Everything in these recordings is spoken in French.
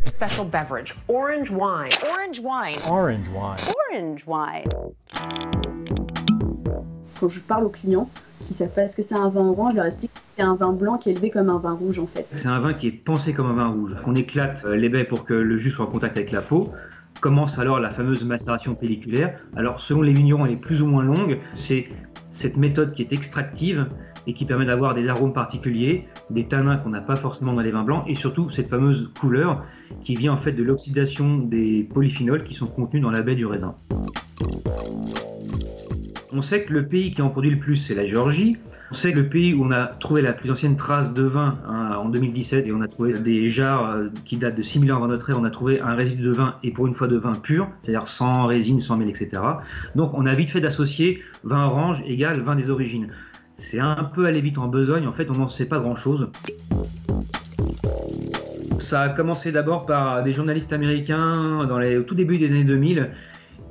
Special beverage, orange wine. Orange wine. Orange wine. Orange wine. Quand je parle aux clients qui ne savent pas ce que c'est un vin orange, je leur explique que c'est un vin blanc qui est élevé comme un vin rouge en fait. C'est un vin qui est pensé comme un vin rouge. On éclate les baies pour que le jus soit en contact avec la peau. Commence alors la fameuse macération pelliculaire. Alors selon les vignerons, elle est plus ou moins longue. C'est cette méthode qui est extractive et qui permet d'avoir des arômes particuliers, des tanins qu'on n'a pas forcément dans les vins blancs, et surtout cette fameuse couleur qui vient en fait de l'oxydation des polyphénols qui sont contenus dans la baie du raisin. On sait que le pays qui en produit le plus, c'est la Géorgie. On sait que le pays où on a trouvé la plus ancienne trace de vin en 2017, et on a trouvé des jarres qui datent de 6000 ans avant notre ère, on a trouvé un résidu de vin, et pour une fois de vin pur, c'est-à-dire sans résine, sans miel, etc. Donc on a vite fait d'associer vin orange égale vin des origines. C'est un peu aller vite en besogne, en fait on n'en sait pas grand-chose. Ça a commencé d'abord par des journalistes américains au tout début des années 2000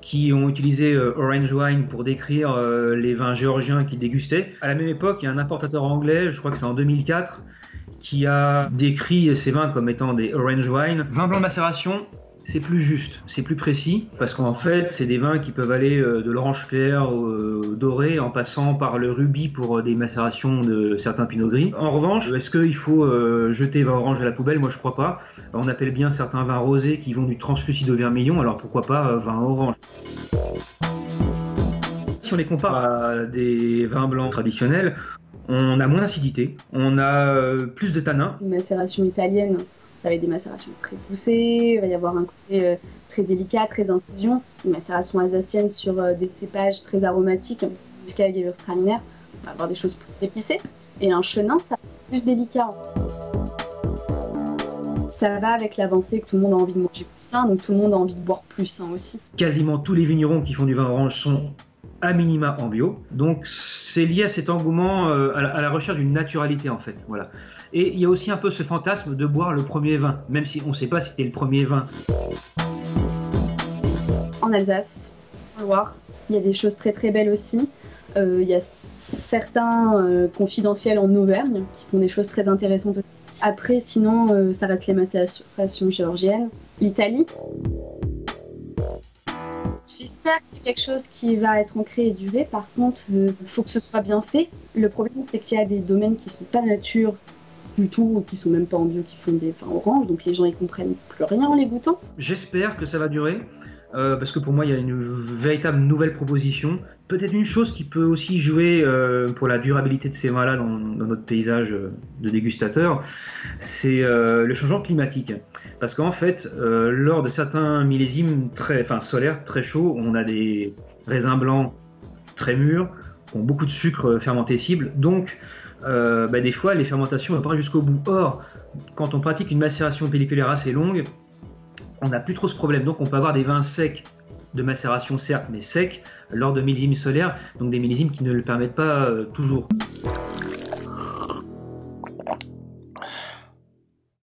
qui ont utilisé orange wine pour décrire les vins géorgiens qu'ils dégustaient. À la même époque, il y a un importateur anglais, je crois que c'est en 2004, qui a décrit ces vins comme étant des orange wine. Vin blanc macération, c'est plus juste, c'est plus précis, parce qu'en fait, c'est des vins qui peuvent aller de l'orange clair au doré, en passant par le rubis pour des macérations de certains pinots gris. En revanche, est-ce qu'il faut jeter vin orange à la poubelle? Moi, je crois pas. On appelle bien certains vins rosés qui vont du translucide au vermillon, alors pourquoi pas vin orange? Si on les compare à des vins blancs traditionnels, on a moins d'acidité, on a plus de tanins. Une macération italienne, ça va être des macérations très poussées, il va y avoir un côté très délicat, très infusion. Une macération alsacienne sur des cépages très aromatiques, Muscat, Gewürztraminer, on va avoir des choses plus épicées. Et un chenin, ça va être plus délicat. Ça va avec l'avancée que tout le monde a envie de manger plus sain, donc tout le monde a envie de boire plus sain aussi. Quasiment tous les vignerons qui font du vin orange sont à minima en bio, donc c'est lié à cet engouement, à la recherche d'une naturalité en fait, voilà. Et il y a aussi un peu ce fantasme de boire le premier vin, même si on ne sait pas si c'était le premier vin. En Alsace, en Loire, il y a des choses très très belles aussi. Il y a certains confidentiels en Auvergne qui font des choses très intéressantes aussi. Après, sinon, ça reste les macérations géorgiennes. L'Italie. J'espère que c'est quelque chose qui va être ancré et durer. Par contre, il faut que ce soit bien fait. Le problème, c'est qu'il y a des domaines qui sont pas nature du tout, ou qui sont même pas en bio, qui font des vins oranges. Donc les gens ils comprennent plus rien en les goûtant. J'espère que ça va durer. Parce que pour moi il y a une véritable nouvelle proposition. Peut-être une chose qui peut aussi jouer pour la durabilité de ces vins-là dans notre paysage de dégustateurs, c'est le changement climatique. Parce qu'en fait, lors de certains millésimes solaires très chauds, on a des raisins blancs très mûrs, qui ont beaucoup de sucre fermentescible, donc des fois les fermentations ne vont pas jusqu'au bout. Or, quand on pratique une macération pelliculaire assez longue, on n'a plus trop ce problème, donc on peut avoir des vins secs, de macération certes, mais secs, lors de millésimes solaires, donc des millésimes qui ne le permettent pas toujours.